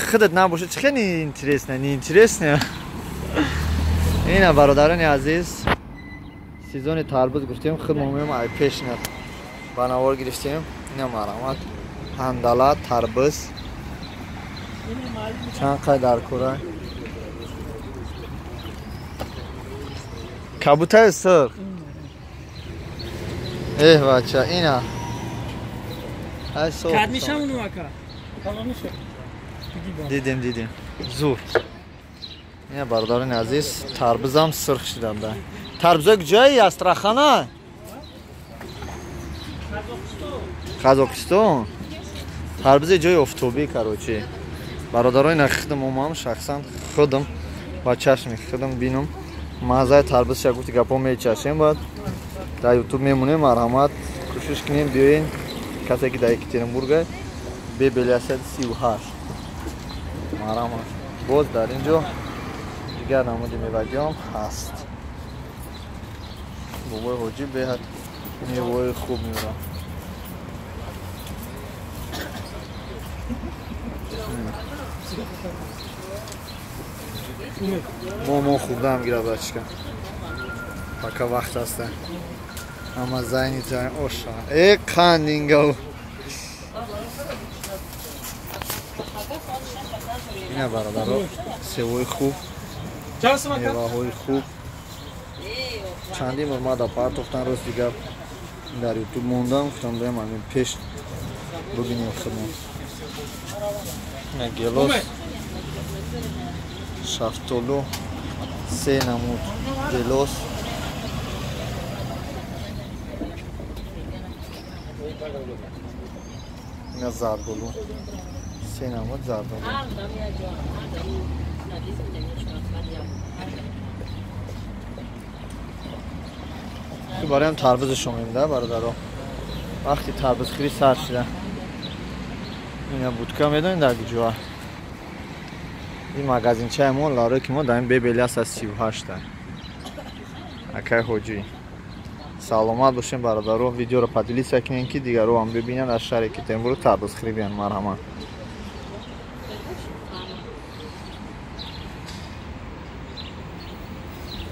خودت نباشه خیلی اینترسنه. اینا برادران عزیز سیزن تربوز گفتیم خودمون ای پیش نه بناور گرفتیم. اینا مرامت هندالا تربوز چند قای در کوره کبوتر سرخ. بچه اینا کدمیشم اونو اکا دیدیم زور. اینا برادران عزیز تربوز هم سرخ شدن ده. تربوز کجایی است رخانه؟ قزاقستان. تربوز جای افتوبی کروچی. برادران خودم هم شخصا خودم با چشم خودم بینم مزه تربوز شگفتی گپا میچشیم. باید در یوتیوب میمونه. مرحمت کوشش کنیم بیاین کسی که در یکترینبورگ ببلیاست 38 مرحمت. باز در اینجا دیگر نمودی میوگی هم هست. بابای حاجی بهت میوه خوب میورم. مومو خوب هم گیره بچکن پاکا وقت هسته اما زینی زین اوشا ای کندینگو. اینه برادر ها سوی خوب میوه های خوب چندی ما در پرتوختن روز دیگر در یوتیوب موندم گفتم بریم همین پیش ببینیم خودمون. اینه گلوس شفتالو 3 نمود گلوس اینه زردالو 3 نمود زردالو. برای هم تربوزشو میده برادرها. وقتی تربوز خیلی سر شده اینه بودکا میدونین در گجوه این مگزین چه ما لاره که ما داریم ببلیاس از 38 داریم اکای حجی. سلامت باشین برادرها. ویدیو رو پدیلی سکنین که دیگر رو هم ببینن از شهر یکترینبورگ تربوز خیلی بیان. مرحمت.